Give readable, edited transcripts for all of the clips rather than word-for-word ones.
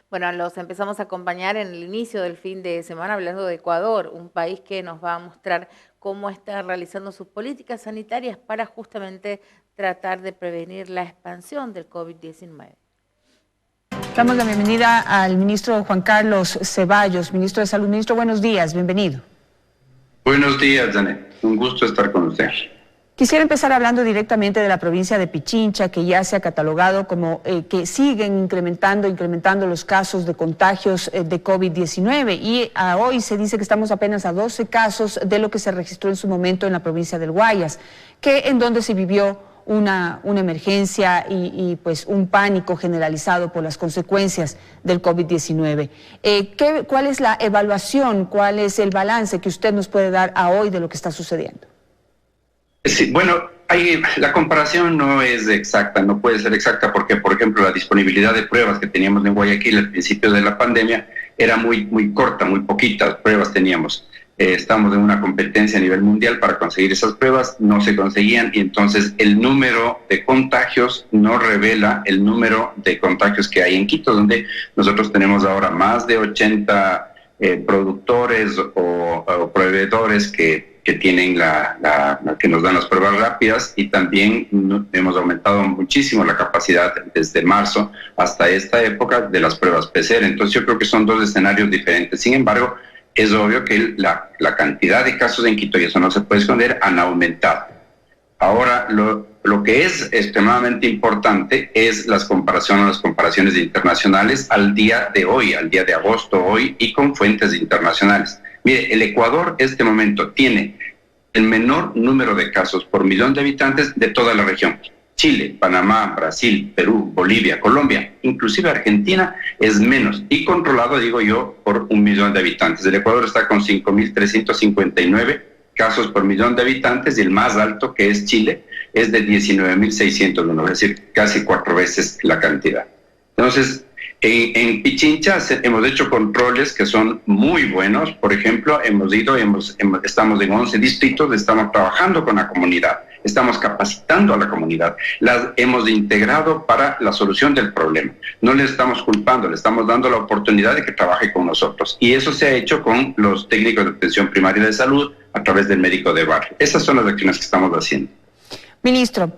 Bueno, los empezamos a acompañar en el inicio del fin de semana hablando de Ecuador, un país que nos va a mostrar cómo está realizando sus políticas sanitarias para justamente tratar de prevenir la expansión del COVID-19. Damos la bienvenida al ministro Juan Carlos Ceballos, ministro de Salud. Ministro, buenos días, bienvenido. Buenos días, Janet. Un gusto estar con usted. Quisiera empezar hablando directamente de la provincia de Pichincha, que ya se ha catalogado como que siguen incrementando los casos de contagios de COVID-19 y hoy se dice que estamos apenas a 12 casos de lo que se registró en su momento en la provincia del Guayas, en donde se vivió una emergencia y pues un pánico generalizado por las consecuencias del COVID-19. ¿Cuál es la evaluación, cuál es el balance que usted nos puede dar a hoy de lo que está sucediendo? Sí, bueno, la comparación no es exacta, no puede ser exacta porque, por ejemplo, la disponibilidad de pruebas que teníamos en Guayaquil al principio de la pandemia era muy corta, muy poquitas pruebas teníamos. Estamos en una competencia a nivel mundial para conseguir esas pruebas, no se conseguían y entonces el número de contagios no revela el número de contagios que hay en Quito, donde nosotros tenemos ahora más de 80 productores o proveedores que tienen que nos dan las pruebas rápidas y también hemos aumentado muchísimo la capacidad desde marzo hasta esta época de las pruebas PCR. Entonces yo creo que son dos escenarios diferentes. Sin embargo, es obvio que la cantidad de casos en Quito, y eso no se puede esconder, han aumentado. Ahora, lo que es extremadamente importante es las comparaciones internacionales al día de hoy, al día de agosto hoy, y con fuentes internacionales. Mire, el Ecuador en este momento tiene el menor número de casos por millón de habitantes de toda la región. Chile, Panamá, Brasil, Perú, Bolivia, Colombia, inclusive Argentina es menos y controlado, digo yo, por 1 millón de habitantes. El Ecuador está con 5.359 casos por millón de habitantes y el más alto, que es Chile, es de 19.601, es decir, casi 4 veces la cantidad. Entonces, en Pichincha hemos hecho controles que son muy buenos. Por ejemplo, estamos en 11 distritos, estamos trabajando con la comunidad, estamos capacitando a la comunidad, las hemos integrado para la solución del problema. No le estamos culpando, le estamos dando la oportunidad de que trabaje con nosotros. Y eso se ha hecho con los técnicos de atención primaria de salud a través del médico de barrio. Esas son las acciones que estamos haciendo. Ministro,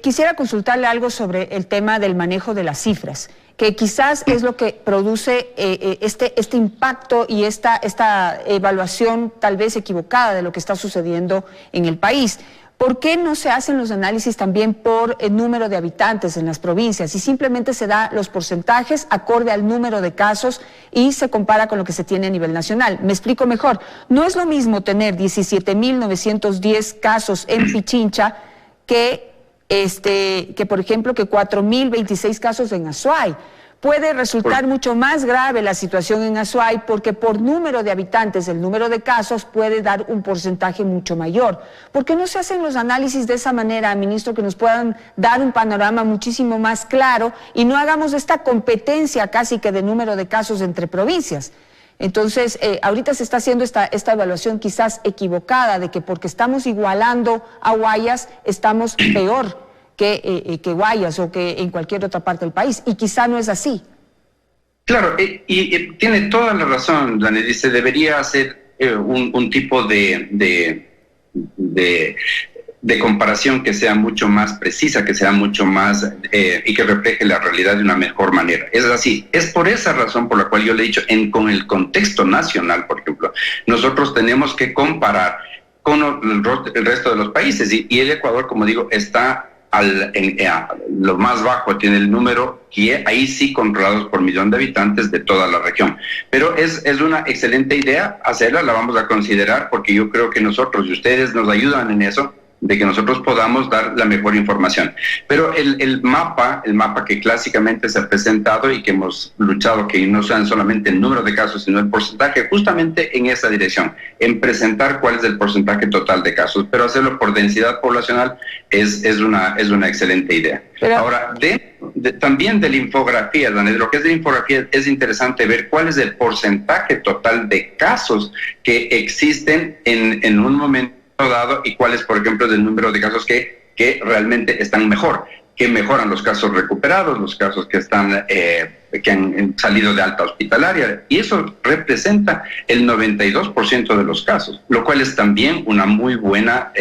quisiera consultarle algo sobre el tema del manejo de las cifras, que quizás es lo que produce este impacto y esta evaluación tal vez equivocada de lo que está sucediendo en el país. ¿Por qué no se hacen los análisis también por el número de habitantes en las provincias y simplemente se da los porcentajes acorde al número de casos y se compara con lo que se tiene a nivel nacional? Me explico mejor. No es lo mismo tener 17.910 casos en Pichincha que por ejemplo, que 4.026 casos en Azuay. Puede resultar mucho más grave la situación en Azuay porque por número de habitantes, el número de casos puede dar un porcentaje mucho mayor. ¿Por qué no se hacen los análisis de esa manera, ministro, que nos puedan dar un panorama muchísimo más claro y no hagamos esta competencia casi que de número de casos entre provincias? Entonces, ahorita se está haciendo esta evaluación quizás equivocada de que porque estamos igualando a Guayas, estamos peor que Guayas o que en cualquier otra parte del país, y quizá no es así. Claro, y tiene toda la razón, Dani, dice, debería hacer un tipo de comparación que sea mucho más precisa, que sea mucho más y que refleje la realidad de una mejor manera. Es así, es por esa razón por la cual yo le he dicho, con el contexto nacional, por ejemplo, nosotros tenemos que comparar con el resto de los países y el Ecuador, como digo, está lo más bajo, tiene el número, y ahí sí controlados por millón de habitantes de toda la región. Pero es una excelente idea hacerla, la vamos a considerar porque yo creo que nosotros y ustedes nos ayudan en eso. de que nosotros podamos dar la mejor información. Pero el mapa que clásicamente se ha presentado y que hemos luchado, que no sean solamente el número de casos, sino el porcentaje, justamente en esa dirección, en presentar cuál es el porcentaje total de casos, pero hacerlo por densidad poblacional es una excelente idea. Pero ahora, también de la infografía, Daniel, lo que es de la infografía es interesante ver cuál es el porcentaje total de casos que existen en un momento dado y cuál es, por ejemplo, el número de casos que realmente están mejor, que mejoran los casos recuperados, los casos que han salido de alta hospitalaria, y eso representa el 92% de los casos, lo cual es también una muy buena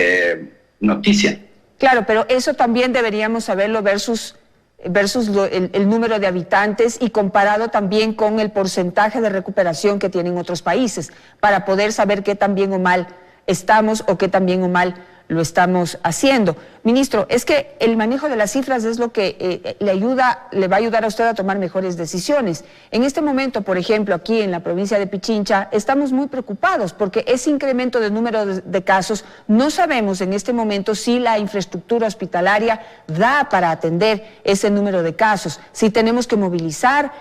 noticia. Claro, pero eso también deberíamos saberlo versus el número de habitantes y comparado también con el porcentaje de recuperación que tienen otros países, para poder saber qué tan bien o mal estamos o qué tan bien o mal lo estamos haciendo. Ministro, es que el manejo de las cifras es lo que le va a ayudar a usted a tomar mejores decisiones. En este momento, por ejemplo, aquí en la provincia de Pichincha, estamos muy preocupados porque ese incremento de número de casos, no sabemos en este momento si la infraestructura hospitalaria da para atender ese número de casos, si tenemos que movilizar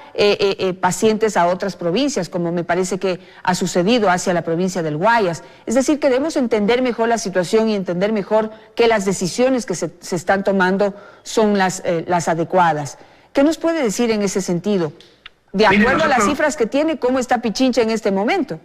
pacientes a otras provincias, como me parece que ha sucedido hacia la provincia del Guayas. Es decir, que debemos entender mejor la situación y entender mejor que las decisiones que se están tomando son las adecuadas. ¿Qué nos puede decir en ese sentido? De acuerdo a las cifras que tiene, ¿cómo está Pichincha en este momento?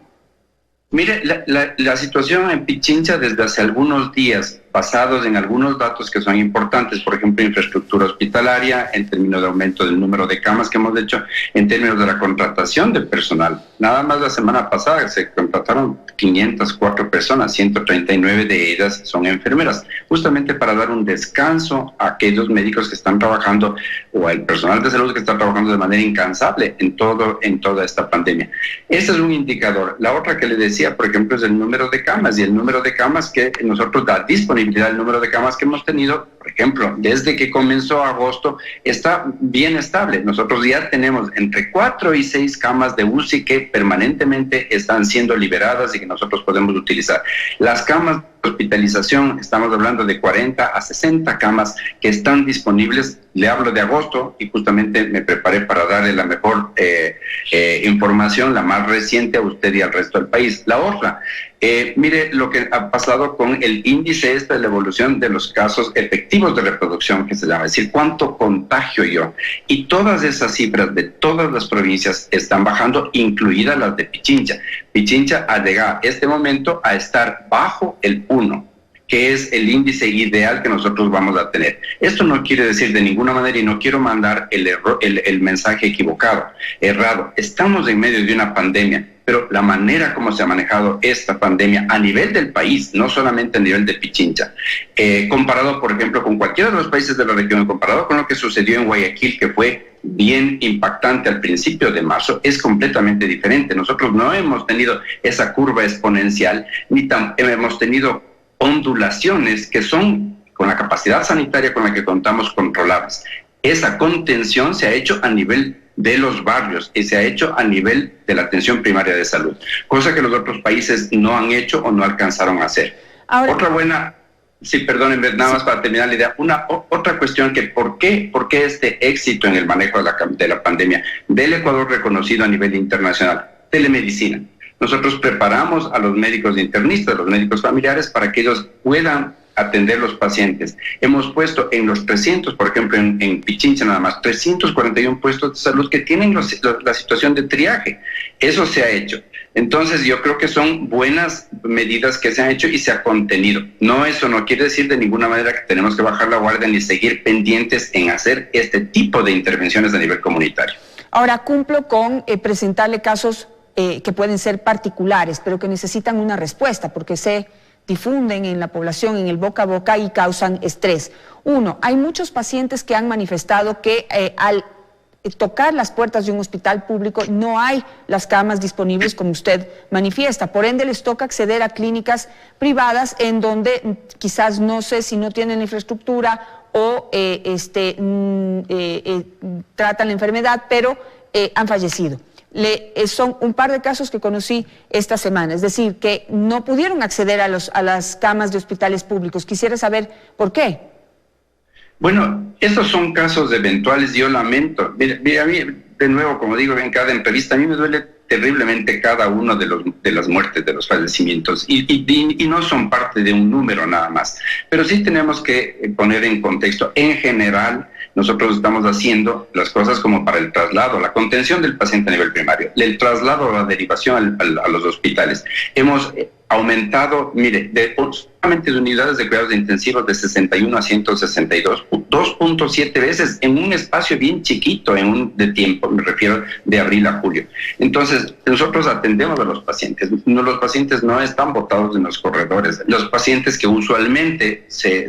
Mire, la situación en Pichincha desde hace algunos días, basados en algunos datos que son importantes, por ejemplo, infraestructura hospitalaria, en términos de aumento del número de camas que hemos hecho, en términos de la contratación de personal. Nada más la semana pasada se contrataron 504 personas, 139 de ellas son enfermeras, justamente para dar un descanso a aquellos médicos que están trabajando o al personal de salud que está trabajando de manera incansable en toda esta pandemia. Ese es un indicador. La otra que le decía, por ejemplo, es el número de camas, y el número de camas que nosotros da disponibilidad, el número de camas que hemos tenido, por ejemplo, desde que comenzó agosto, está bien estable. Nosotros ya tenemos entre 4 y 6 camas de UCI que permanentemente están siendo liberadas y que nosotros podemos utilizar. Las camas de hospitalización, estamos hablando de 40 a 60 camas que están disponibles. Le hablo de agosto y justamente me preparé para darle la mejor información, la más reciente a usted y al resto del país. La otra, mire lo que ha pasado con el índice de la evolución de los casos efectivos de reproducción, que se llama, es decir, cuánto contagio yo. Y todas esas cifras de todas las provincias están bajando, incluidas las de Pichincha. Pichincha ha llegado este momento a estar bajo el 1, que es el índice ideal que nosotros vamos a tener. Esto no quiere decir de ninguna manera, y no quiero mandar el mensaje equivocado, errado. Estamos en medio de una pandemia, pero la manera como se ha manejado esta pandemia a nivel del país, no solamente a nivel de Pichincha, comparado, por ejemplo, con cualquiera de los países de la región, comparado con lo que sucedió en Guayaquil, que fue bien impactante al principio de marzo, es completamente diferente. Nosotros no hemos tenido esa curva exponencial, ni hemos tenido ondulaciones que son, con la capacidad sanitaria con la que contamos, controlables. Esa contención se ha hecho a nivel de los barrios y se ha hecho a nivel de la atención primaria de salud, cosa que los otros países no han hecho o no alcanzaron a hacer. Ahora, otra buena, sí, perdónenme, nada más para terminar la idea, otra cuestión que ¿por qué este éxito en el manejo de la pandemia del Ecuador reconocido a nivel internacional? Telemedicina. Nosotros preparamos a los médicos internistas, a los médicos familiares, para que ellos puedan atender los pacientes. Hemos puesto en los 300, por ejemplo, en Pichincha nada más, 341 puestos de salud que tienen la situación de triaje. Eso se ha hecho. Entonces yo creo que son buenas medidas que se han hecho y se ha contenido. Eso no quiere decir de ninguna manera que tenemos que bajar la guardia ni seguir pendientes en hacer este tipo de intervenciones a nivel comunitario. Ahora cumplo con presentarle casos que pueden ser particulares, pero que necesitan una respuesta porque se difunden en la población, en el boca a boca, y causan estrés. Uno, hay muchos pacientes que han manifestado que al tocar las puertas de un hospital público no hay las camas disponibles como usted manifiesta, por ende les toca acceder a clínicas privadas en donde quizás no sé si no tienen infraestructura o tratan la enfermedad, pero han fallecido. son un par de casos que conocí esta semana, es decir, que no pudieron acceder a las camas de hospitales públicos. Quisiera saber por qué. Bueno, esos son casos eventuales, yo lamento. Mira, a mí, de nuevo, como digo en cada entrevista, a mí me duele terriblemente cada uno de las muertes, de los fallecimientos, y no son parte de un número nada más. Pero sí tenemos que poner en contexto, en general, nosotros estamos haciendo las cosas como para el traslado, la contención del paciente a nivel primario, el traslado, la derivación a los hospitales. Hemos aumentado, mire, solamente de unidades de cuidados intensivos de 61 a 162, 2.7 veces en un espacio bien chiquito de tiempo, me refiero de abril a julio. Entonces, nosotros atendemos a los pacientes. Los pacientes no están botados en los corredores. Los pacientes que usualmente se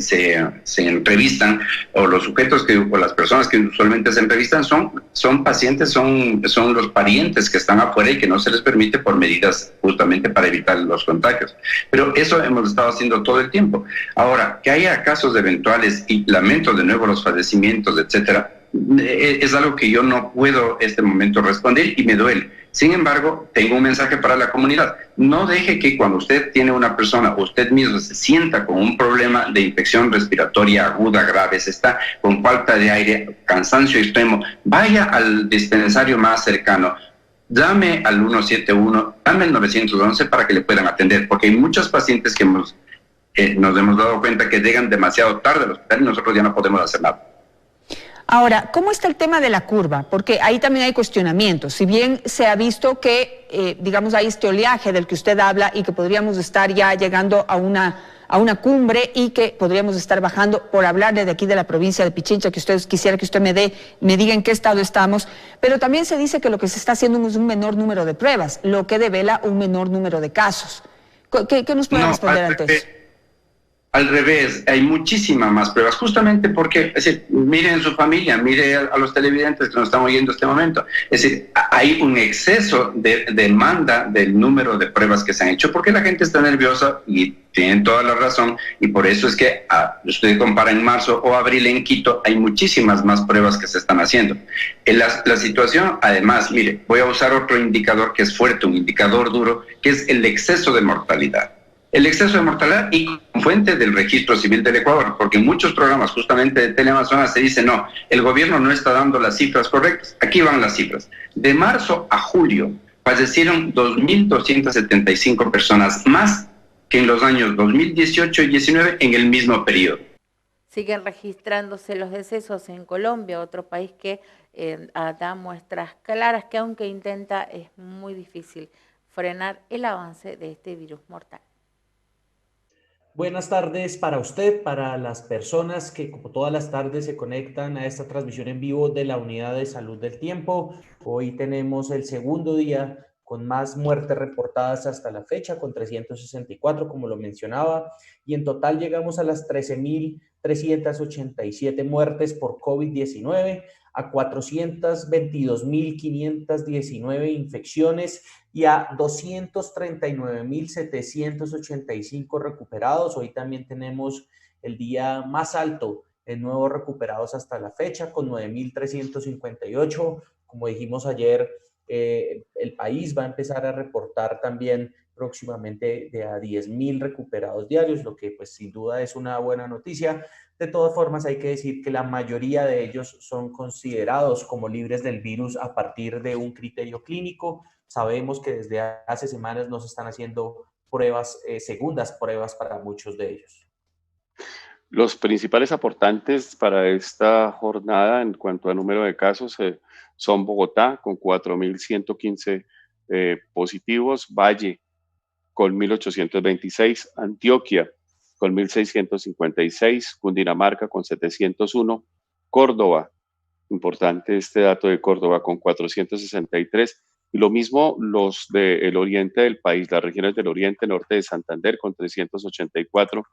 entrevistan, o los sujetos o las personas que usualmente se entrevistan son pacientes, son los parientes que están afuera y que no se les permite por medidas justamente para evitar los contagios. Pero eso hemos estado haciendo todo el tiempo. Ahora, que haya casos eventuales, y lamento de nuevo los fallecimientos, etcétera, es algo que yo no puedo en este momento responder y me duele. Sin embargo, tengo un mensaje para la comunidad. No deje que cuando usted tiene una persona, usted mismo se sienta con un problema de infección respiratoria aguda, grave, se está con falta de aire, cansancio extremo, vaya al dispensario más cercano. Llame al 171, llame al 911 para que le puedan atender, porque hay muchos pacientes que nos hemos dado cuenta que llegan demasiado tarde al hospital y nosotros ya no podemos hacer nada. Ahora, ¿cómo está el tema de la curva? Porque ahí también hay cuestionamientos. Si bien se ha visto que, digamos, hay este oleaje del que usted habla y que podríamos estar ya llegando a una cumbre y que podríamos estar bajando, por hablar desde aquí de la provincia de Pichincha, quisiera que usted me diga en qué estado estamos, pero también se dice que lo que se está haciendo es un menor número de pruebas, lo que devela un menor número de casos. ¿Qué nos puede responder ante eso? Al revés, hay muchísimas más pruebas, justamente porque, es decir, mire en su familia, mire a los televidentes que nos están oyendo en este momento. Es decir, hay un exceso de demanda del número de pruebas que se han hecho, porque la gente está nerviosa y tienen toda la razón, y por eso es que usted compara en marzo o abril en Quito, hay muchísimas más pruebas que se están haciendo. La situación, además, mire, voy a usar otro indicador que es fuerte, un indicador duro, que es el exceso de mortalidad. El exceso de mortalidad y fuente del registro civil del Ecuador, porque en muchos programas justamente de Teleamazonas se dice no, el gobierno no está dando las cifras correctas. Aquí van las cifras. De marzo a julio fallecieron 2.275 personas más que en los años 2018 y 19 en el mismo periodo. Siguen registrándose los decesos en Colombia, otro país que da muestras claras que aunque intenta es muy difícil frenar el avance de este virus mortal. Buenas tardes para usted, para las personas que como todas las tardes se conectan a esta transmisión en vivo de la Unidad de Salud del Tiempo. Hoy tenemos el segundo día con más muertes reportadas hasta la fecha, con 364, como lo mencionaba, y en total llegamos a las 13.387 muertes por COVID-19, a 422.519 infecciones y a 239.785 recuperados. Hoy también tenemos el día más alto en nuevos recuperados hasta la fecha, con 9.358. Como dijimos ayer, el país va a empezar a reportar también próximamente de a 10.000 recuperados diarios, lo que pues sin duda es una buena noticia. De todas formas, hay que decir que la mayoría de ellos son considerados como libres del virus a partir de un criterio clínico. Sabemos que desde hace semanas no se están haciendo pruebas, segundas pruebas para muchos de ellos. Los principales aportantes para esta jornada en cuanto a número de casos son Bogotá con 4.115 positivos, Valle con 1.826, Antioquia con 1.656, Cundinamarca con 701, Córdoba, importante este dato de Córdoba, con 463, y lo mismo los del oriente del país, las regiones del oriente, norte de Santander con 384,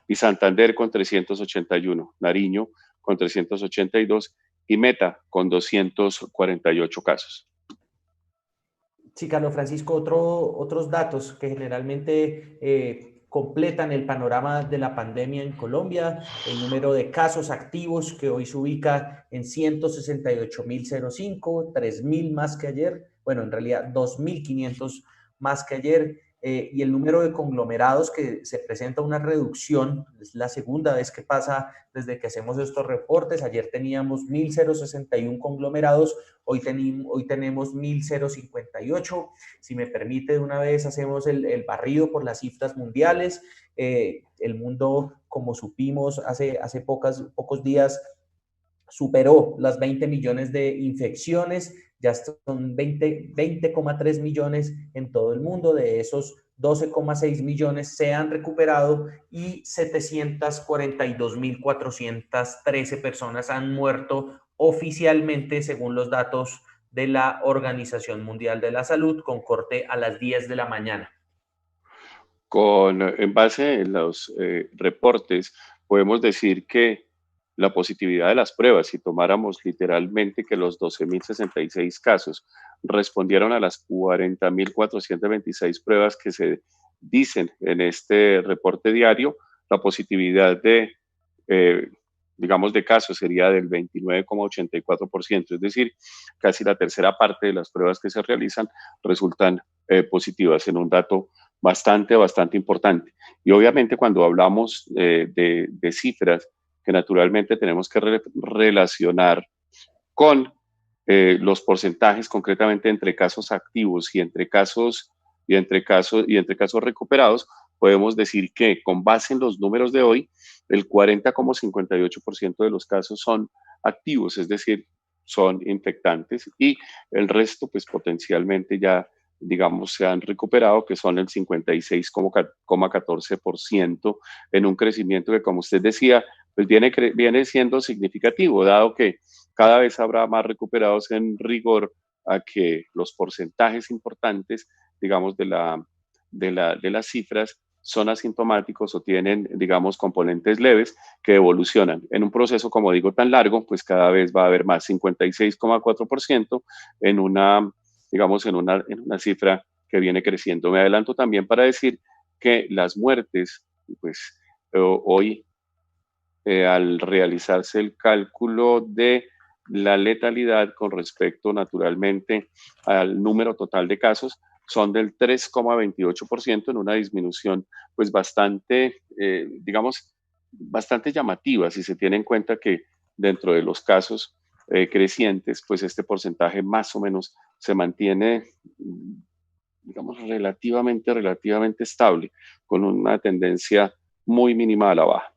y Santander con 381, Nariño con 382 y Meta con 248 casos. Sí, Carlos Francisco, otros datos que generalmente completan el panorama de la pandemia en Colombia, el número de casos activos que hoy se ubica en 168.005, 3.000 más que ayer, bueno, en realidad 2.500 más que ayer. Y el número de conglomerados que se presenta una reducción, es la segunda vez que pasa desde que hacemos estos reportes. Ayer teníamos 1.061 conglomerados, hoy tenemos 1.058. Si me permite, de una vez hacemos el barrido por las cifras mundiales. El mundo, como supimos hace pocos días, superó las 20 millones de infecciones, ya son 20,3 millones en todo el mundo, de esos 12,6 millones se han recuperado y 742.413 personas han muerto oficialmente según los datos de la Organización Mundial de la Salud, con corte a las 10 de la mañana. En base en los reportes, podemos decir que la positividad de las pruebas, si tomáramos literalmente que los 12.066 casos respondieron a las 40.426 pruebas que se dicen en este reporte diario, la positividad digamos, de casos sería del 29,84%, es decir, casi la tercera parte de las pruebas que se realizan resultan positivas en un dato bastante importante. Y obviamente cuando hablamos de cifras que naturalmente tenemos que relacionar con los porcentajes concretamente entre casos activos y entre casos recuperados, podemos decir que con base en los números de hoy, el 40,58% de los casos son activos, es decir, son infectantes, y el resto pues potencialmente ya digamos se han recuperado, que son el 56,14%, en un crecimiento que, como usted decía, pues viene siendo significativo, dado que cada vez habrá más recuperados en rigor a que los porcentajes importantes, digamos, de las cifras son asintomáticos o tienen, digamos, componentes leves que evolucionan. En un proceso, como digo, tan largo, pues cada vez va a haber más, 56,4% en una, digamos, en una cifra que viene creciendo. Me adelanto también para decir que las muertes, pues hoy, al realizarse el cálculo de la letalidad con respecto naturalmente al número total de casos, son del 3,28%, en una disminución pues bastante, digamos, bastante llamativa, si se tiene en cuenta que dentro de los casos crecientes, pues este porcentaje más o menos se mantiene, digamos, relativamente estable, con una tendencia muy mínima a la baja.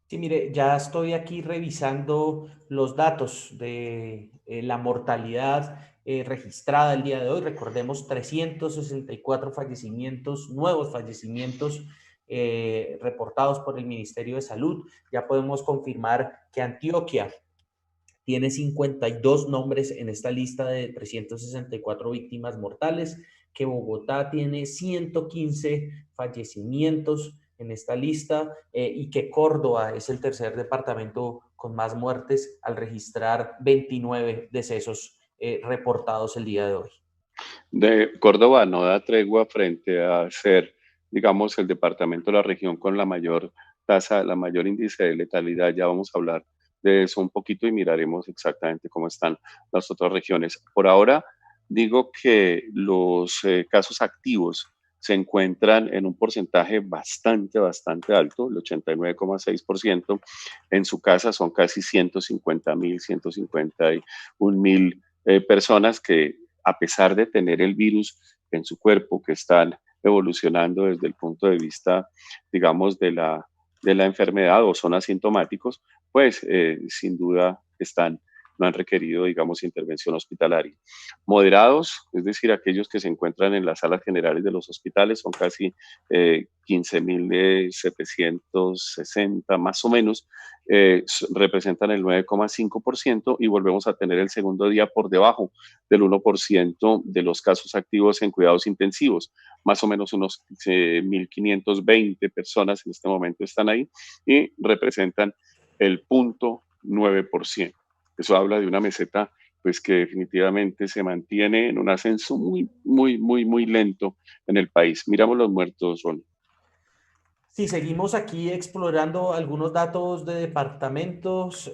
Sí, mire, ya estoy aquí revisando los datos de la mortalidad registrada el día de hoy. Recordemos 364 fallecimientos, nuevos fallecimientos reportados por el Ministerio de Salud. Ya podemos confirmar que Antioquia tiene 52 nombres en esta lista de 364 víctimas mortales, que Bogotá tiene 115 fallecimientos en esta lista y que Córdoba es el tercer departamento con más muertes al registrar 29 decesos reportados el día de hoy. De Córdoba no da tregua frente a ser, digamos, el departamento de la región con la mayor tasa, la mayor índice de letalidad. Ya vamos a hablar de eso un poquito y miraremos exactamente cómo están las otras regiones. Por ahora, digo que los casos activos se encuentran en un porcentaje bastante alto, el 89,6%. En su casa son casi 150.000, 151.000 personas que, a pesar de tener el virus en su cuerpo, que están evolucionando desde el punto de vista, digamos, de la enfermedad o son asintomáticos, pues sin duda no han requerido, digamos, intervención hospitalaria. Moderados, es decir, aquellos que se encuentran en las salas generales de los hospitales, son casi 15.760 más o menos, representan el 9,5%, y volvemos a tener el segundo día por debajo del 1% de los casos activos en cuidados intensivos. Más o menos unos 1.520 personas en este momento están ahí y representan el 0,9%. Eso habla de una meseta pues que definitivamente se mantiene en un ascenso muy lento en el país. Miramos los muertos, Ron. Sí, seguimos aquí explorando algunos datos de departamentos.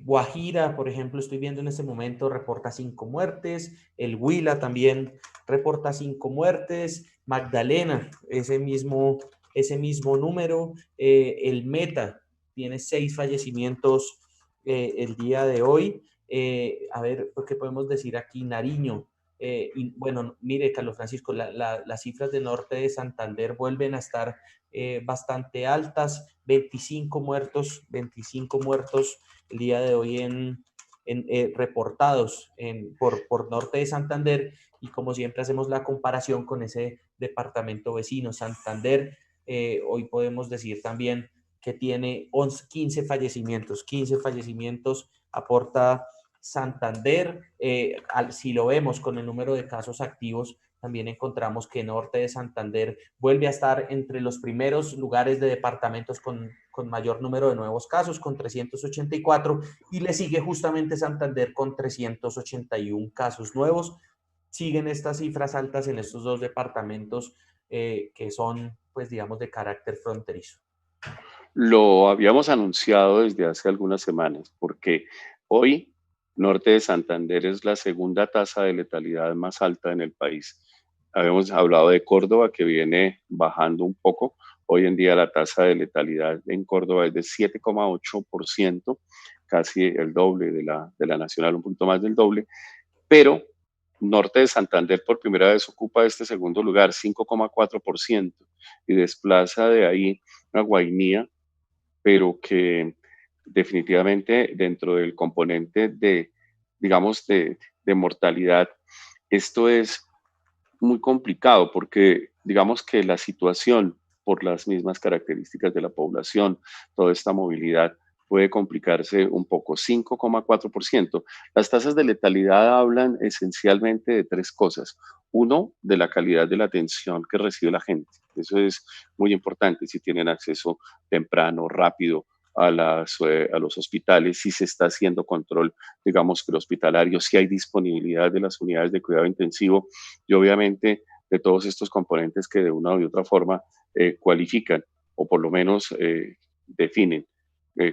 Guajira, por ejemplo, estoy viendo en este momento, reporta 5 muertes. El Huila también reporta 5 muertes. Magdalena, ese mismo número. El Meta tiene 6 fallecimientos el día de hoy. A ver, ¿qué podemos decir aquí? Nariño. Y bueno, mire, Carlos Francisco, las cifras de norte de Santander vuelven a estar bastante altas, 25 muertos el día de hoy reportados por norte de Santander, y como siempre hacemos la comparación con ese departamento vecino, Santander, hoy podemos decir también que tiene 15 fallecimientos, 15 fallecimientos aporta Santander. Si lo vemos con el número de casos activos, también encontramos que Norte de Santander vuelve a estar entre los primeros lugares de departamentos con mayor número de nuevos casos, con 384, y le sigue justamente Santander con 381 casos nuevos. Siguen estas cifras altas en estos dos departamentos que son, pues digamos, de carácter fronterizo. Lo habíamos anunciado desde hace algunas semanas, porque hoy Norte de Santander es la segunda tasa de letalidad más alta en el país. Habíamos hablado de Córdoba, que viene bajando un poco. Hoy en día la tasa de letalidad en Córdoba es de 7,8%, casi el doble de la nacional, un poquito más del doble, pero Norte de Santander por primera vez ocupa este segundo lugar, 5,4%, y desplaza de ahí a Guainía, pero que definitivamente dentro del componente de, digamos, de mortalidad, esto es muy complicado porque digamos que la situación por las mismas características de la población, toda esta movilidad puede complicarse un poco, 5,4%. Las tasas de letalidad hablan esencialmente de tres cosas. Uno, de la calidad de la atención que recibe la gente. Eso es muy importante, si tienen acceso temprano, rápido a los hospitales, si se está haciendo control, digamos, que el hospitalario, si hay disponibilidad de las unidades de cuidado intensivo y obviamente de todos estos componentes que de una u otra forma cualifican o por lo menos definen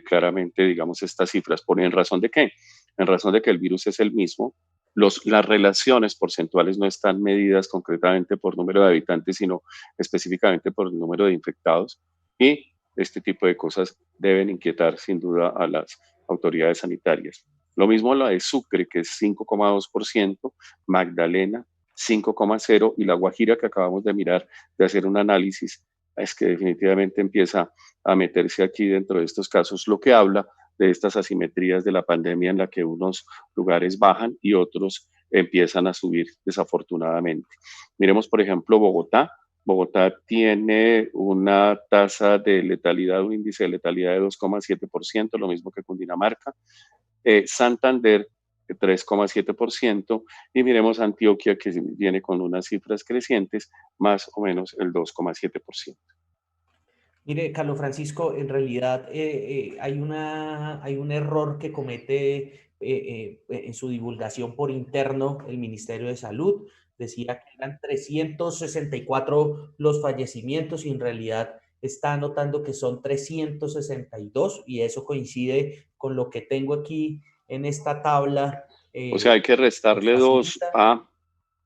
claramente, digamos, estas cifras. ¿En razón de qué? En razón de que el virus es el mismo. Las relaciones porcentuales no están medidas concretamente por número de habitantes, sino específicamente por el número de infectados. Y este tipo de cosas deben inquietar sin duda a las autoridades sanitarias. Lo mismo la de Sucre, que es 5,2%, Magdalena 5,0%, y la Guajira, que acabamos de mirar, de hacer un análisis, es que definitivamente empieza a meterse aquí dentro de estos casos, lo que habla de estas asimetrías de la pandemia en la que unos lugares bajan y otros empiezan a subir desafortunadamente. Miremos, por ejemplo, Bogotá. Bogotá tiene una tasa de letalidad, un índice de letalidad de 2,7%, lo mismo que Cundinamarca. Santander, 3,7%, y miremos Antioquia, que viene con unas cifras crecientes, más o menos el 2,7%. Mire, Carlos Francisco, en realidad hay un error que comete en su divulgación por interno el Ministerio de Salud. Decía que eran 364 los fallecimientos y en realidad está anotando que son 362, y eso coincide con lo que tengo aquí en esta tabla. O sea, hay que restarle 2 a...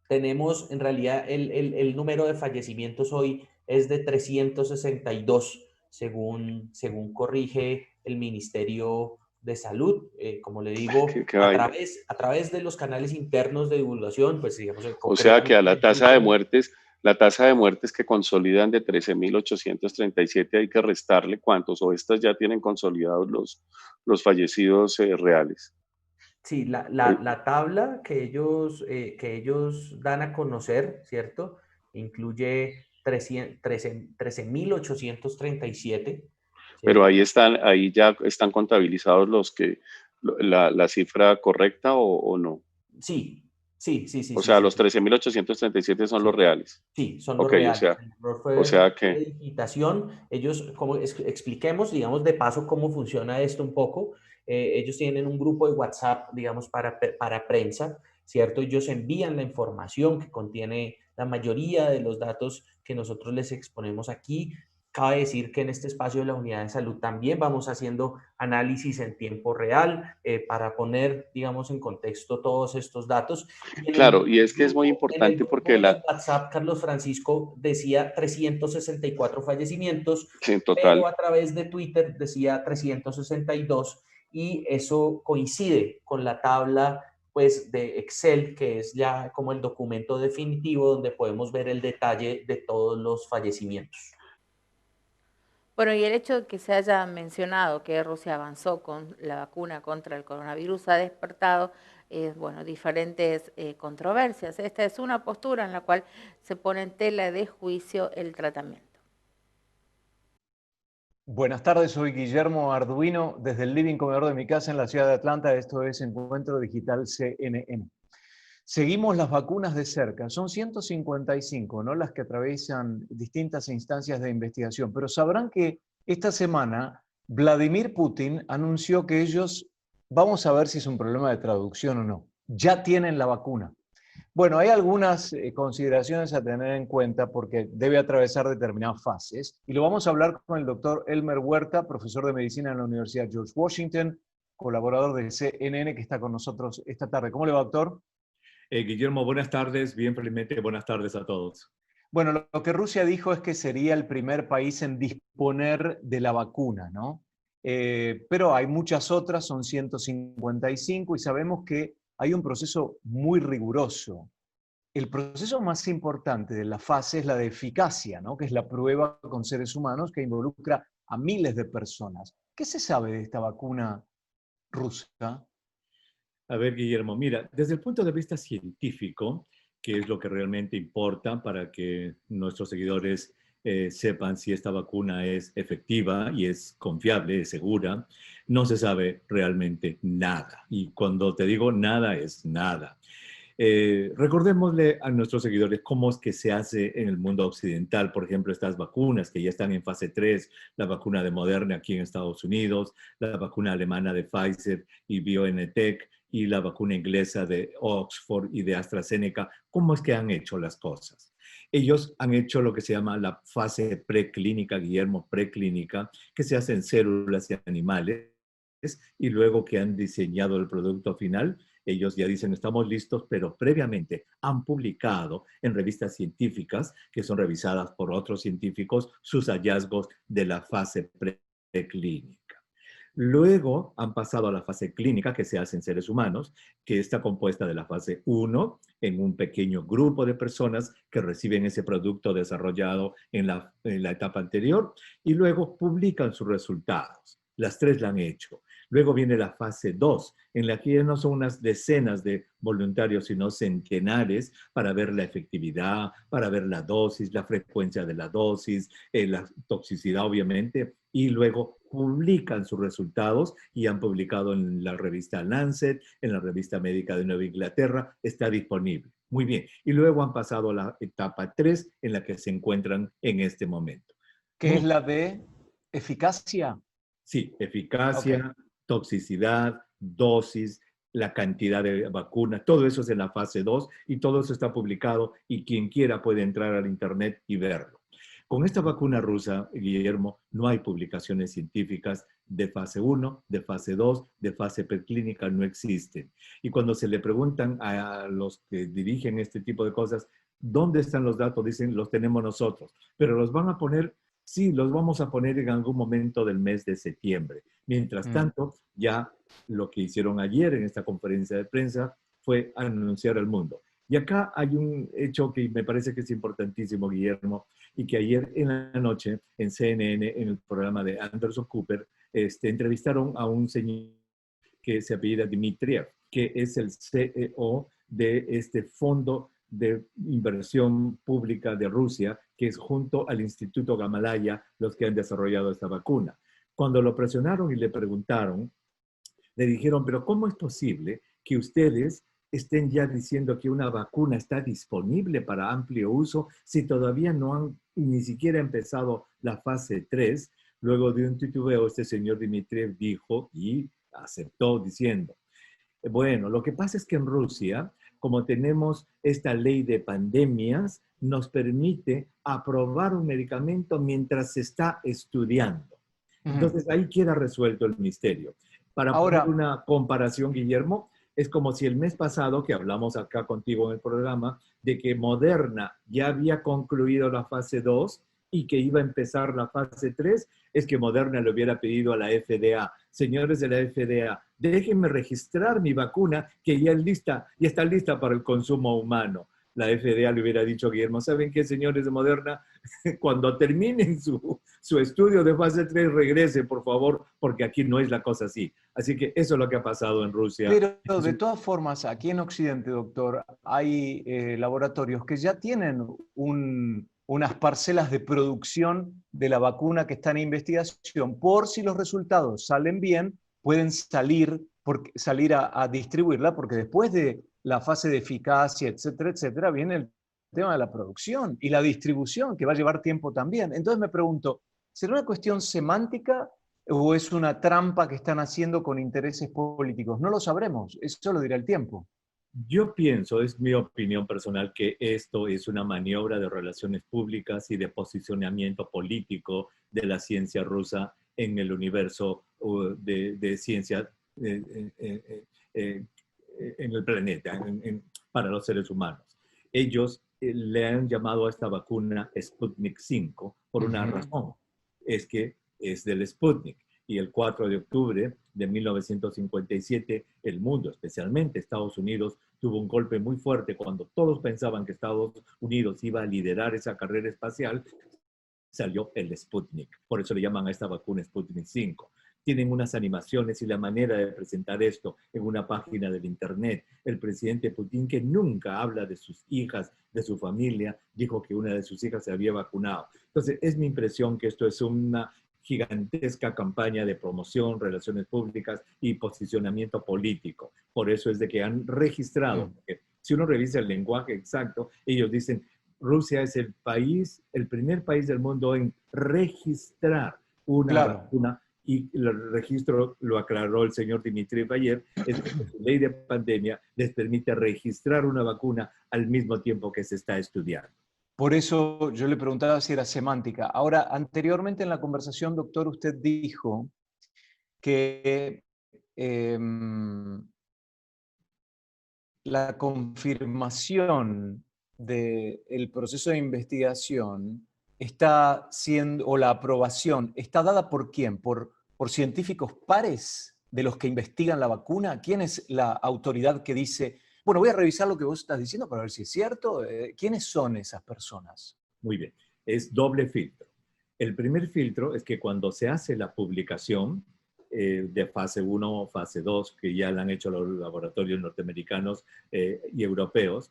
Tenemos en realidad el número de fallecimientos hoy es de 362, según corrige el Ministerio de Salud. Como le digo, ¿Qué vaina? a través de los canales internos de divulgación, pues digamos, O sea que a concretamente la tasa de muertes que consolidan de 13.837 hay que restarle cuántos, o estas ya tienen consolidados los fallecidos reales. sí, Eh, la tabla que ellos dan a conocer, ¿cierto? Incluye 13.837. Pero ¿Cierto? ahí ya están contabilizados la cifra correcta o no. Sí, sí, sí, sí, O sí, sea, sí, los sí, 13.837 son los sí, reales. sí, son los Ok, reales. El error o fue sea de que, digitación. Ellos, como expliquemos, digamos, de paso cómo funciona esto un poco. Ellos tienen un grupo de WhatsApp, digamos, para prensa, ¿cierto? Ellos envían la información que contiene la mayoría de los datos que nosotros les exponemos aquí. Cabe decir que en este espacio de la unidad de salud también vamos haciendo análisis en tiempo real para poner, digamos, en contexto todos estos datos. Y Claro, y es que es muy en el importante porque grupo de WhatsApp, Carlos Francisco decía 364 fallecimientos, en pero total, a través de Twitter decía 362 y eso coincide con la tabla pues de Excel, que es ya como el documento definitivo donde podemos ver el detalle de todos los fallecimientos. Bueno, y el hecho de que se haya mencionado que Rusia avanzó con la vacuna contra el coronavirus ha despertado, bueno, diferentes controversias. Esta es una postura en la cual se pone en tela de juicio el tratamiento. Buenas tardes, soy Guillermo Arduino desde el living comedor de mi casa en la ciudad de Atlanta. Esto es Encuentro Digital CNN. Seguimos las vacunas de cerca. Son 155, ¿no?, las que atraviesan distintas instancias de investigación. Pero sabrán que esta semana Vladimir Putin anunció que ellos, vamos a ver si es un problema de traducción o no, ya tienen la vacuna. Bueno, hay algunas consideraciones a tener en cuenta porque debe atravesar determinadas fases y lo vamos a hablar con el doctor Elmer Huerta, profesor de medicina en la Universidad George Washington, colaborador de CNN que está con nosotros esta tarde. ¿Cómo le va, doctor? Guillermo, buenas tardes, bien felizmente buenas tardes a todos. Bueno, lo que Rusia dijo es que sería el primer país en disponer de la vacuna, ¿no? Pero hay muchas otras, son 155 y sabemos que hay un proceso muy riguroso. El proceso más importante de la fase es la de eficacia, ¿no?, que es la prueba con seres humanos que involucra a miles de personas. ¿Qué se sabe de esta vacuna rusa? A ver, Guillermo, mira, desde el punto de vista científico, que es lo que realmente importa para que nuestros seguidores sepan si esta vacuna es efectiva y es confiable, es segura, no se sabe realmente nada. Y cuando te digo nada, es nada. Recordémosle a nuestros seguidores cómo es que se hace en el mundo occidental, por ejemplo, estas vacunas que ya están en fase 3, la vacuna de Moderna aquí en Estados Unidos, la vacuna alemana de Pfizer y BioNTech y la vacuna inglesa de Oxford y de AstraZeneca. ¿Cómo es que han hecho las cosas? Ellos han hecho lo que se llama la fase preclínica, Guillermo, preclínica, que se hace en células y animales, y luego que han diseñado el producto final, ellos ya dicen estamos listos, pero previamente han publicado en revistas científicas que son revisadas por otros científicos sus hallazgos de la fase preclínica. Luego han pasado a la fase clínica que se hace en seres humanos, que está compuesta de la fase 1 en un pequeño grupo de personas que reciben ese producto desarrollado en la etapa anterior y luego publican sus resultados. Las tres la han hecho. Luego viene la fase 2, en la que ya no son unas decenas de voluntarios, sino centenares, para ver la efectividad, para ver la dosis, la frecuencia de la dosis, la toxicidad, obviamente, y luego publican sus resultados y han publicado en la revista Lancet, en la revista médica de Nueva Inglaterra, está disponible. Muy bien. Y luego han pasado a la etapa 3, en la que se encuentran en este momento. ¿Qué es la de eficacia? Sí, eficacia, toxicidad, dosis, la cantidad de vacunas, todo eso es en la fase 2 y todo eso está publicado y quien quiera puede entrar al internet y verlo. Con esta vacuna rusa, Guillermo, no hay publicaciones científicas de fase 1, de fase 2, de fase preclínica, no existen. Y cuando se le preguntan a los que dirigen este tipo de cosas, ¿dónde están los datos? Dicen, los tenemos nosotros, pero los van a poner. Sí, los vamos a poner en algún momento del mes de septiembre. Mientras tanto, ya lo que hicieron ayer en esta conferencia de prensa fue anunciar al mundo. Y acá hay un hecho que me parece que es importantísimo, Guillermo, y que ayer en la noche en CNN, en el programa de Anderson Cooper, entrevistaron a un señor que se apellida Dmitriev, que es el CEO de este fondo de inversión pública de Rusia, que es junto al Instituto Gamaleya los que han desarrollado esta vacuna. Cuando lo presionaron y le preguntaron, le dijeron, pero ¿cómo es posible que ustedes estén ya diciendo que una vacuna está disponible para amplio uso si todavía no han ni siquiera empezado la fase 3? Luego de un titubeo, este señor Dmitriev dijo y aceptó diciendo, bueno, lo que pasa es que en Rusia como tenemos esta ley de pandemias, nos permite aprobar un medicamento mientras se está estudiando. Entonces ahí queda resuelto el misterio. Para poner una comparación, Guillermo, es como si el mes pasado, que hablamos acá contigo en el programa, de que Moderna ya había concluido la fase 2 y que iba a empezar la fase 3, es que Moderna le hubiera pedido a la FDA, señores de la FDA, déjenme registrar mi vacuna que ya está lista para el consumo humano. La FDA le hubiera dicho a Guillermo, ¿saben qué, señores de Moderna? Cuando terminen su estudio de fase 3, regresen, por favor, porque aquí no es la cosa así. Así que eso es lo que ha pasado en Rusia. Pero de todas formas, aquí en Occidente, doctor, hay laboratorios que ya tienen unas parcelas de producción de la vacuna que está en investigación. Por si los resultados salen bien, pueden salir a distribuirla, porque después de la fase de eficacia, etcétera, viene el tema de la producción y la distribución, que va a llevar tiempo también. Entonces me pregunto, ¿será una cuestión semántica o es una trampa que están haciendo con intereses políticos? No lo sabremos, eso lo dirá el tiempo. Yo pienso, es mi opinión personal, que esto es una maniobra de relaciones públicas y de posicionamiento político de la ciencia rusa en el universo de ciencia en el planeta, para los seres humanos. Ellos le han llamado a esta vacuna Sputnik 5 por una razón, es que es del Sputnik. Y el 4 de octubre de 1957, el mundo, especialmente Estados Unidos, tuvo un golpe muy fuerte cuando todos pensaban que Estados Unidos iba a liderar esa carrera espacial, salió el Sputnik. Por eso le llaman a esta vacuna Sputnik 5. Tienen unas animaciones y la manera de presentar esto en una página del internet. El presidente Putin, que nunca habla de sus hijas, de su familia, dijo que una de sus hijas se había vacunado. Entonces, es mi impresión que esto es una gigantesca campaña de promoción, relaciones públicas y posicionamiento político. Por eso es de que han registrado, porque si uno revisa el lenguaje exacto, ellos dicen, Rusia es el primer país del mundo en registrar una vacuna, y el registro, lo aclaró el señor Dmitriev ayer, es que su ley de pandemia les permite registrar una vacuna al mismo tiempo que se está estudiando. Por eso yo le preguntaba si era semántica. Ahora, anteriormente en la conversación, doctor, usted dijo que la confirmación del proceso de investigación está siendo, o la aprobación, ¿está dada por quién? ¿Por científicos pares de los que investigan la vacuna? ¿Quién es la autoridad que dice, bueno, voy a revisar lo que vos estás diciendo para ver si es cierto? ¿Quiénes son esas personas? Muy bien, es doble filtro. El primer filtro es que cuando se hace la publicación de fase 1 o fase 2, que ya la han hecho los laboratorios norteamericanos y europeos,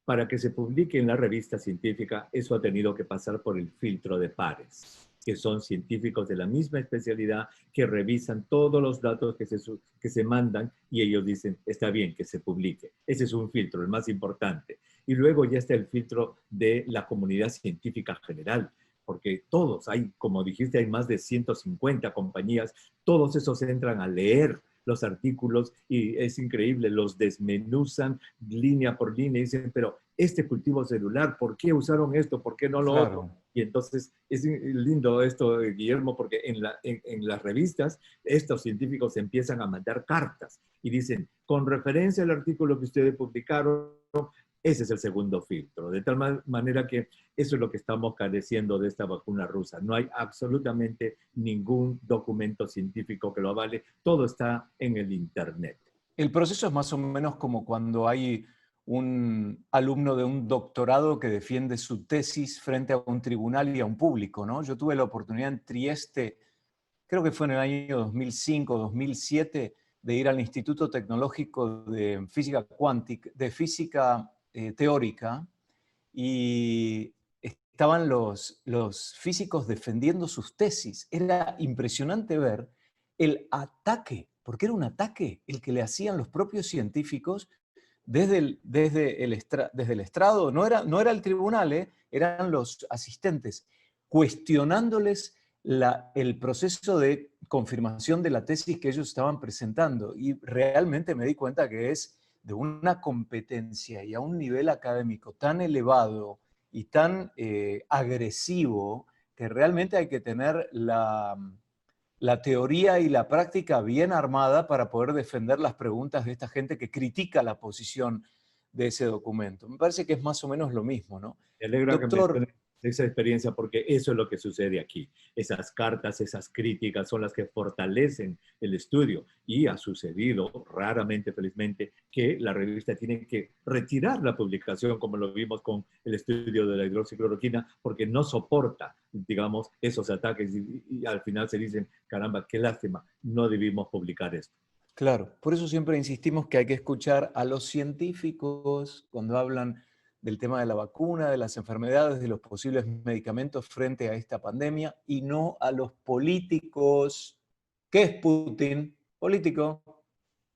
para que se publique en la revista científica, eso ha tenido que pasar por el filtro de pares, que son científicos de la misma especialidad que revisan todos los datos que se mandan y ellos dicen, está bien que se publique. Ese es un filtro, el más importante. Y luego ya está el filtro de la comunidad científica general, porque todos, como dijiste, hay más de 150 compañías, todos esos entran a leer los artículos y es increíble, los desmenuzan línea por línea y dicen, pero este cultivo celular, ¿por qué usaron esto? ¿Por qué no lo otro? Y entonces es lindo esto, Guillermo, porque en las revistas estos científicos empiezan a mandar cartas y dicen, con referencia al artículo que ustedes publicaron, ese es el segundo filtro. De tal manera que eso es lo que estamos careciendo de esta vacuna rusa. No hay absolutamente ningún documento científico que lo avale. Todo está en el internet. El proceso es más o menos como cuando hay un alumno de un doctorado que defiende su tesis frente a un tribunal y a un público, ¿no? Yo tuve la oportunidad en Trieste, creo que fue en el año 2005, 2007, de ir al Instituto Tecnológico de Física Cuántica, de Física Teórica, y estaban los físicos defendiendo sus tesis. Era impresionante ver el ataque, porque era un ataque el que le hacían los propios científicos desde el estrado. No era el tribunal, eran los asistentes, cuestionándoles el proceso de confirmación de la tesis que ellos estaban presentando. Y realmente me di cuenta que es de una competencia y a un nivel académico tan elevado y tan agresivo que realmente hay que tener la teoría y la práctica bien armada para poder defender las preguntas de esta gente que critica la posición de ese documento. Me parece que es más o menos lo mismo, ¿no? Me alegra que Doctor, menciones esa experiencia porque eso es lo que sucede aquí. Esas cartas, esas críticas son las que fortalecen el estudio y ha sucedido raramente, felizmente, que la revista tiene que retirar la publicación, como lo vimos con el estudio de la hidroxicloroquina, porque no soporta, digamos, esos ataques y al final se dicen, caramba, qué lástima, no debimos publicar esto. claro, por eso siempre insistimos que hay que escuchar a los científicos cuando hablan del tema de la vacuna, de las enfermedades, de los posibles medicamentos frente a esta pandemia y no a los políticos. ¿Qué es Putin? Político,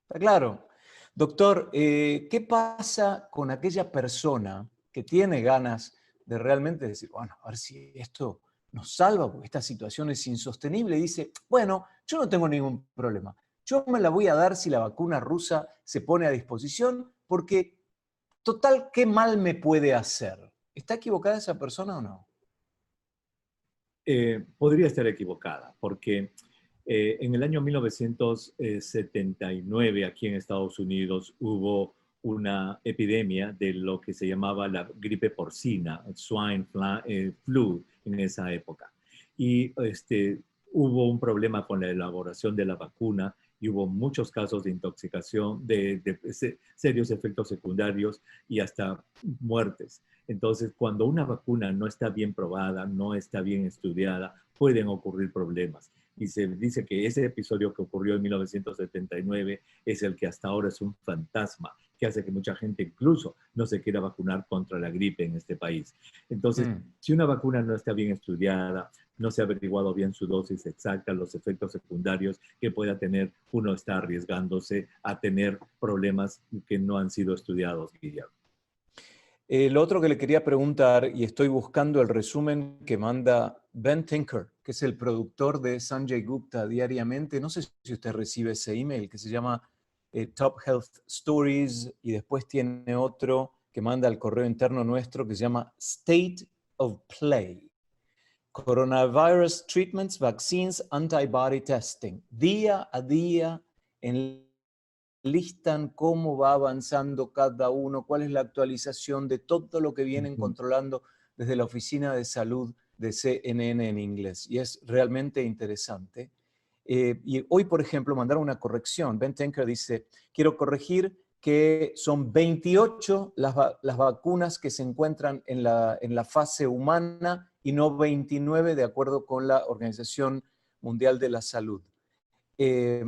está claro. Doctor, ¿qué pasa con aquella persona que tiene ganas de realmente decir, bueno, a ver si esto nos salva, porque esta situación es insostenible? Y dice, bueno, yo no tengo ningún problema. Yo me la voy a dar si la vacuna rusa se pone a disposición, porque total, ¿qué mal me puede hacer? ¿Está equivocada esa persona o no? Podría estar equivocada, porque en el año 1979 aquí en Estados Unidos hubo una epidemia de lo que se llamaba la gripe porcina, flu en esa época. Y hubo un problema con la elaboración de la vacuna y hubo muchos casos de intoxicación, de serios efectos secundarios y hasta muertes. Entonces, cuando una vacuna no está bien probada, no está bien estudiada, pueden ocurrir problemas. Y se dice que ese episodio que ocurrió en 1979 es el que hasta ahora es un fantasma, que hace que mucha gente incluso no se quiera vacunar contra la gripe en este país. Entonces, si una vacuna no está bien estudiada, no se ha averiguado bien su dosis exacta, los efectos secundarios que pueda tener, uno está arriesgándose a tener problemas que no han sido estudiados, Guillermo. Lo otro que le quería preguntar, y estoy buscando el resumen que manda Ben Tinker, que es el productor de Sanjay Gupta diariamente. No sé si usted recibe ese email que se llama Top Health Stories, y después tiene otro que manda al correo interno nuestro que se llama State of Play. Coronavirus Treatments, Vaccines, Antibody Testing. Día a día enlistan cómo va avanzando cada uno, cuál es la actualización de todo lo que vienen controlando desde la Oficina de Salud de CNN en inglés. Y es realmente interesante. Y hoy, por ejemplo, mandaron una corrección. Ben Tinker dice, quiero corregir que son 28 las vacunas que se encuentran en la fase humana y no 29 de acuerdo con la Organización Mundial de la Salud. Es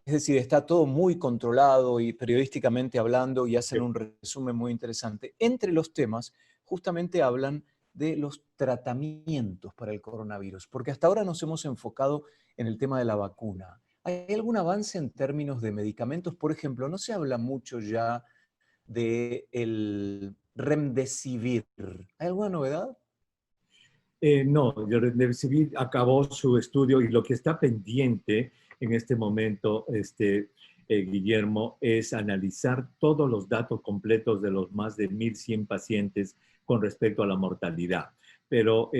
decir, está todo muy controlado y periodísticamente hablando y hacen un resumen muy interesante. Entre los temas, justamente hablan de los tratamientos para el coronavirus, porque hasta ahora nos hemos enfocado en el tema de la vacuna. ¿Hay algún avance en términos de medicamentos? Por ejemplo, no se habla mucho ya del Remdesivir. ¿Hay alguna novedad? No, el Remdesivir acabó su estudio y lo que está pendiente en este momento, Guillermo, es analizar todos los datos completos de los más de 1.100 pacientes con respecto a la mortalidad. Pero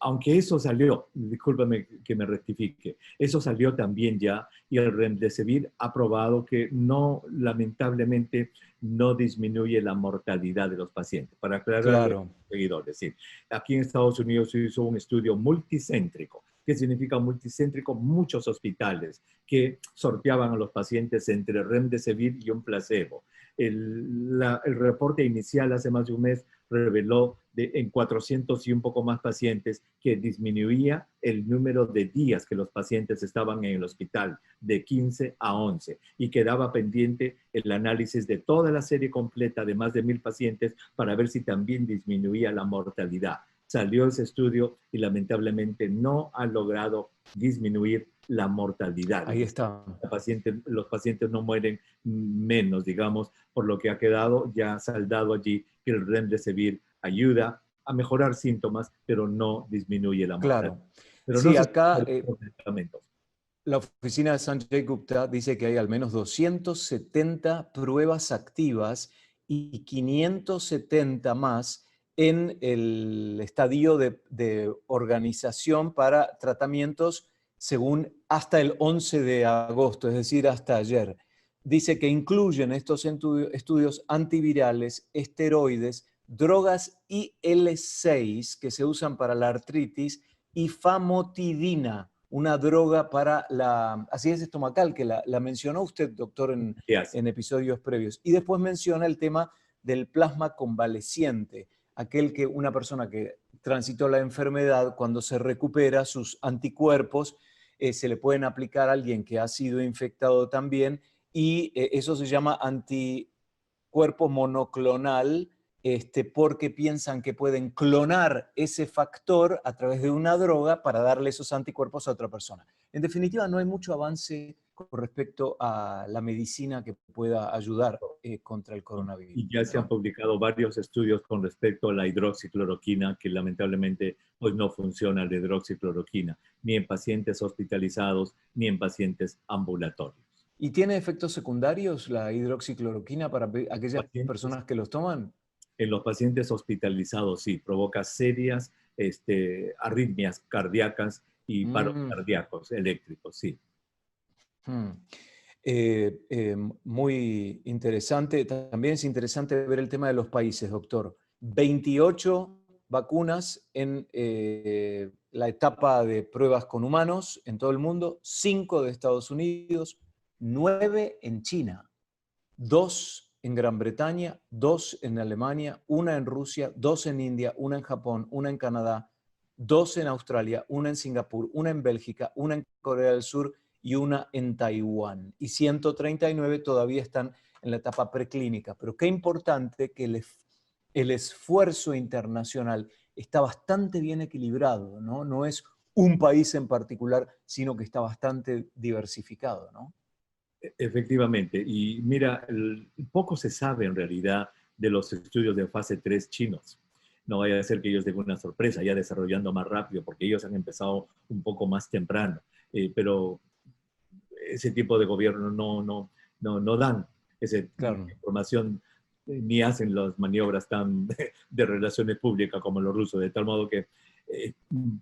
aunque eso salió, discúlpame que me rectifique, eso salió también ya y el Remdesivir ha probado que no, lamentablemente, no disminuye la mortalidad de los pacientes. Para aclarar a los seguidores, sí. Aquí en Estados Unidos se hizo un estudio multicéntrico. ¿Qué significa multicéntrico? Muchos hospitales que sorteaban a los pacientes entre Remdesivir y un placebo. El reporte inicial hace más de un mes reveló en 400 y un poco más pacientes que disminuía el número de días que los pacientes estaban en el hospital de 15 a 11 y quedaba pendiente el análisis de toda la serie completa de más de 1.000 pacientes para ver si también disminuía la mortalidad. Salió ese estudio y lamentablemente no ha logrado disminuir la mortalidad. Ahí está. Los pacientes no mueren menos, digamos, por lo que ha quedado ya saldado allí que el Remdesivir ayuda a mejorar síntomas, pero no disminuye la mortalidad. Claro. Pero sí, no se acá... los medicamentos. La oficina de Sanjay Gupta dice que hay al menos 270 pruebas activas y 570 más en el estadio de organización para tratamientos según hasta el 11 de agosto, es decir, hasta ayer. Dice que incluyen estos estudios antivirales, esteroides, drogas IL-6 que se usan para la artritis y famotidina, una droga para la acidez estomacal, que la mencionó usted, doctor, Yes. en episodios previos. Y después menciona el tema del plasma convaleciente, aquel que una persona que transitó la enfermedad, cuando se recupera sus anticuerpos, se le pueden aplicar a alguien que ha sido infectado también, y eso se llama anticuerpo monoclonal, porque piensan que pueden clonar ese factor a través de una droga para darle esos anticuerpos a otra persona. En definitiva, no hay mucho avance con respecto a la medicina que pueda ayudar contra el coronavirus. Y ya se han publicado varios estudios con respecto a la hidroxicloroquina, que lamentablemente pues no funciona la hidroxicloroquina, ni en pacientes hospitalizados, ni en pacientes ambulatorios. ¿Y tiene efectos secundarios la hidroxicloroquina para aquellas Pacientes- personas que los toman? En los pacientes hospitalizados sí, provoca serias arritmias cardíacas y paros cardíacos eléctricos, sí. Muy interesante. También es interesante ver el tema de los países, doctor. 28 vacunas en la etapa de pruebas con humanos en todo el mundo, 5 de Estados Unidos, 9 en China, 2 en Gran Bretaña, 2 en Alemania, 1 en Rusia, 2 en India, 1 en Japón, 1 en Canadá, 2 en Australia, 1 en Singapur, 1 en Bélgica, 1 en Corea del Sur y 1 en Taiwán. Y 139 todavía están en la etapa preclínica. Pero qué importante que el esfuerzo internacional está bastante bien equilibrado, ¿no? No es un país en particular, sino que está bastante diversificado, ¿no? Efectivamente. Y mira, poco se sabe en realidad de los estudios de fase 3 chinos. No vaya a ser que ellos den una sorpresa ya desarrollando más rápido, porque ellos han empezado un poco más temprano. Pero ese tipo de gobierno no dan esa información, ni hacen las maniobras tan de relaciones públicas como los rusos, de tal modo que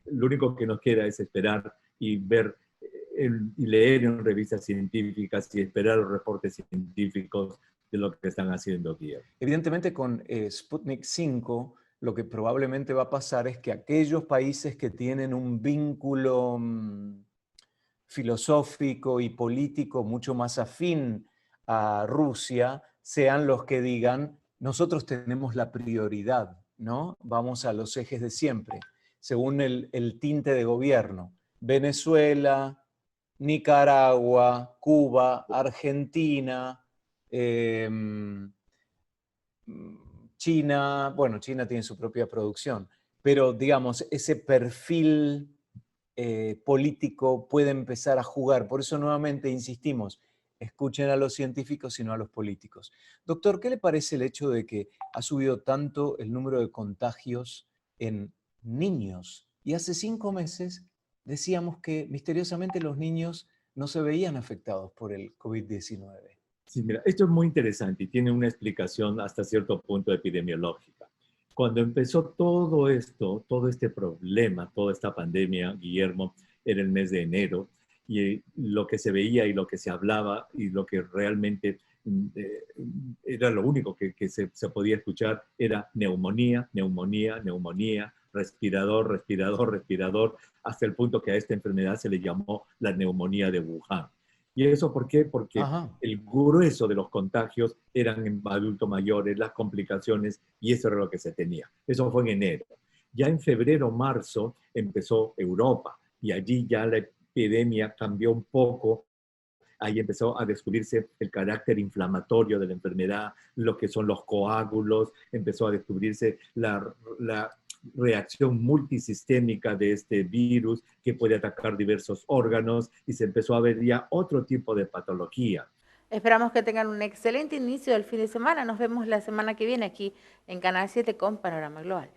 lo único que nos queda es esperar y ver y leer en revistas científicas y esperar los reportes científicos de lo que están haciendo aquí. Evidentemente con Sputnik 5 lo que probablemente va a pasar es que aquellos países que tienen un vínculo filosófico y político mucho más afín a Rusia sean los que digan, nosotros tenemos la prioridad, ¿no? Vamos a los ejes de siempre, según el tinte de gobierno. Venezuela, Nicaragua, Cuba, Argentina, China, bueno, China tiene su propia producción, pero digamos, ese perfil político puede empezar a jugar. Por eso nuevamente insistimos, escuchen a los científicos y no a los políticos. Doctor, ¿qué le parece el hecho de que ha subido tanto el número de contagios en niños? Y hace 5 meses decíamos que misteriosamente los niños no se veían afectados por el COVID-19. Sí, mira, esto es muy interesante y tiene una explicación hasta cierto punto epidemiológica. Cuando empezó todo esto, todo este problema, toda esta pandemia, Guillermo, en el mes de enero, y lo que se veía y lo que se hablaba y lo que realmente era lo único que se podía escuchar era neumonía, neumonía, neumonía, respirador, respirador, respirador, hasta el punto que a esta enfermedad se le llamó la neumonía de Wuhan. ¿Y eso por qué? Porque el grueso de los contagios eran en adultos mayores, las complicaciones, y eso era lo que se tenía. Eso fue en enero. Ya en febrero, marzo, empezó Europa, y allí ya la epidemia cambió un poco. Ahí empezó a descubrirse el carácter inflamatorio de la enfermedad, lo que son los coágulos, empezó a descubrirse la reacción multisistémica de este virus que puede atacar diversos órganos y se empezó a ver ya otro tipo de patología. Esperamos que tengan un excelente inicio del fin de semana. Nos vemos la semana que viene aquí en Canal 7 con Panorama Global.